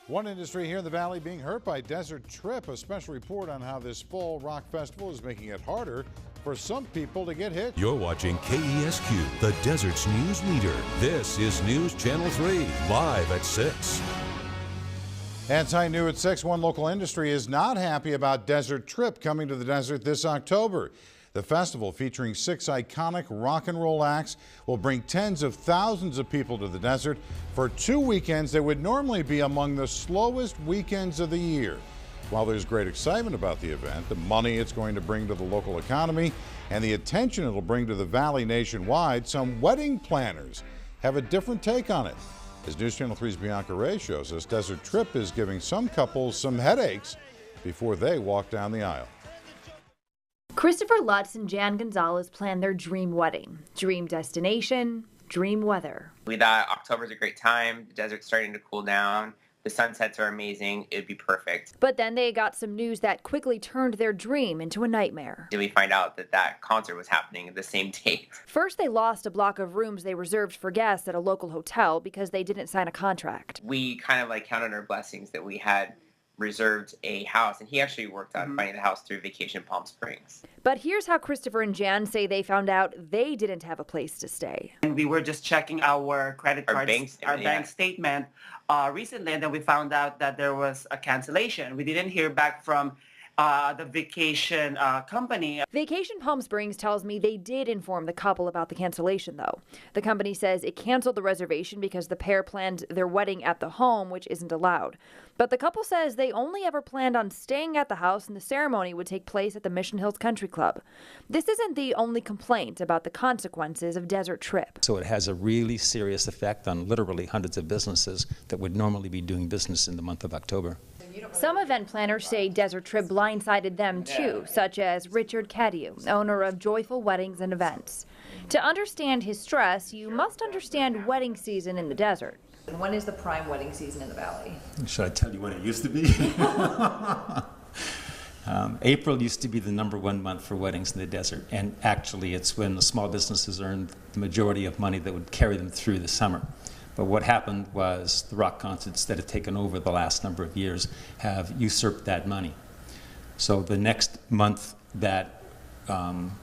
One industry here in the Valley being hurt by Desert Trip. A special report on how this fall rock festival is making it harder for some people to get hit. You're watching KESQ, the Desert's news leader. This is News Channel 3, live at 6. Anti-New at 6. One local industry is not happy about Desert Trip coming to the desert this October. The festival, featuring 6 iconic rock and roll acts, will bring tens of thousands of people to the desert for 2 weekends that would normally be among the slowest weekends of the year. While there's great excitement about the event, the money it's going to bring to the local economy, and the attention it'll bring to the Valley nationwide, some wedding planners have a different take on it. As News Channel 3's Bianca Ray shows us, Desert Trip is giving some couples some headaches before they walk down the aisle. Christopher Lutz and Jan Gonzalez planned their dream wedding. Dream destination, dream weather. We thought October's a great time. The desert's starting to cool down. The sunsets are amazing. It'd be perfect. But then they got some news that quickly turned their dream into a nightmare. Did we find out that that concert was happening the same date? First, they lost a block of rooms they reserved for guests at a local hotel because they didn't sign a contract. We kind of counted our blessings that we had reserved a house, and he actually worked on finding the house through Vacation Palm Springs. But here's how Christopher and Jan say they found out they didn't have a place to stay. And we were just checking our credit cards, our bank statement recently, and then we found out that there was a cancellation. We didn't hear back from the vacation company. Vacation Palm Springs tells me they did inform the couple about the cancellation, though. The company says it canceled the reservation because the pair planned their wedding at the home, which isn't allowed. But the couple says they only ever planned on staying at the house and the ceremony would take place at the Mission Hills Country Club. This isn't the only complaint about the consequences of Desert Trip. So it has a really serious effect on literally hundreds of businesses that would normally be doing business in the month of October. Some event planners say Desert Trip blindsided them too, such as Richard Cadieux, owner of Joyful Weddings and Events. To understand his stress, you must understand wedding season in the desert. And when is the prime wedding season in the Valley? Should I tell you when it used to be? April used to be the #1 month for weddings in the desert, and actually it's when the small businesses earned the majority of money that would carry them through the summer. But what happened was the rock concerts that have taken over the last number of years have usurped that money. So the next month that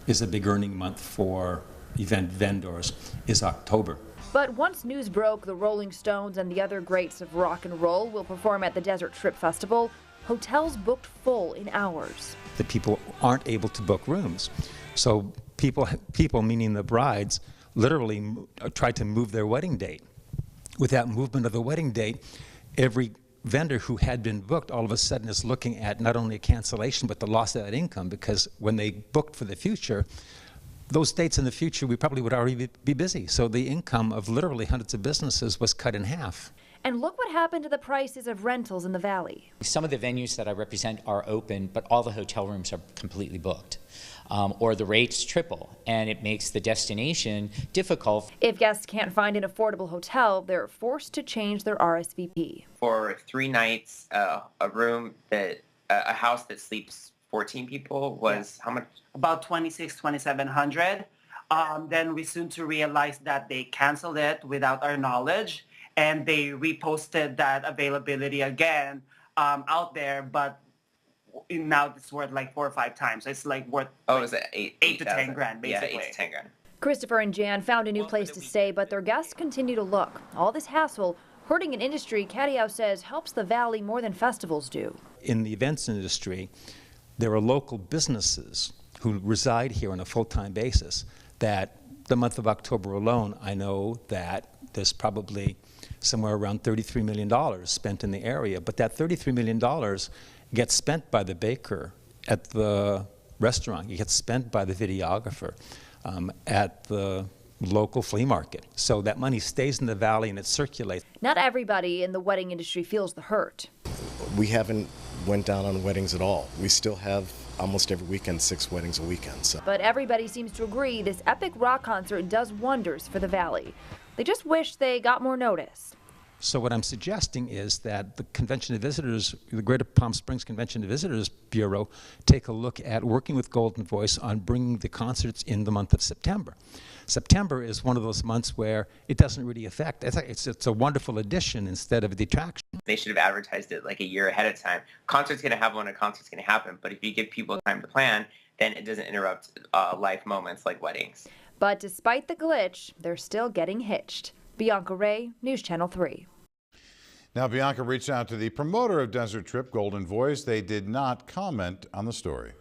is a big earning month for event vendors is October. But once news broke the Rolling Stones and the other greats of rock and roll will perform at the Desert Trip Festival, hotels booked full in hours. The people aren't able to book rooms. So people meaning the brides, literally tried to move their wedding date. With that movement of the wedding date, every vendor who had been booked all of a sudden is looking at not only a cancellation but the loss of that income, because when they booked for the future, those dates in the future we probably would already be busy. So the income of literally hundreds of businesses was cut in half. And look what happened to the prices of rentals in the Valley. Some of the venues that I represent are open, but all the hotel rooms are completely booked. Or the rates triple, and it makes the destination difficult. If guests can't find an affordable hotel, they're forced to change their RSVP. For 3 nights, a house that sleeps 14 people was how much? About $2,700. Then we soon to realize that they canceled it without our knowledge, and they reposted that availability again out there, but now it's worth like 4 or 5 times. So it's like worth is it 8 to 10 grand, basically. Yeah, 8 to 10 grand. Christopher and Jan found a new place to stay, but their guests continue to look. All this hassle hurting an industry Cadieux says helps the Valley more than festivals do. In the events industry, there are local businesses who reside here on a full-time basis that the month of October alone, I know that there's probably somewhere around $33 million spent in the area, but that $33 million gets spent by the baker at the restaurant. It gets spent by the videographer at the local flea market. So that money stays in the Valley and it circulates. Not everybody in the wedding industry feels the hurt. We haven't went down on weddings at all. We still have almost every weekend 6 weddings a weekend. So. But everybody seems to agree this epic rock concert does wonders for the Valley. They just wish they got more notice. So what I'm suggesting is that the Convention of Visitors, the Greater Palm Springs Convention of Visitors Bureau, take a look at working with Golden Voice on bringing the concerts in the month of September. September is one of those months where it doesn't really affect. It's a wonderful addition instead of a detraction. They should have advertised it like a year ahead of time. Concert's going to happen when a concert's going to happen, but if you give people time to plan, then it doesn't interrupt life moments like weddings. But despite the glitch, they're still getting hitched. Bianca Ray, News Channel 3. Now, Bianca reached out to the promoter of Desert Trip, Golden Voice. They did not comment on the story.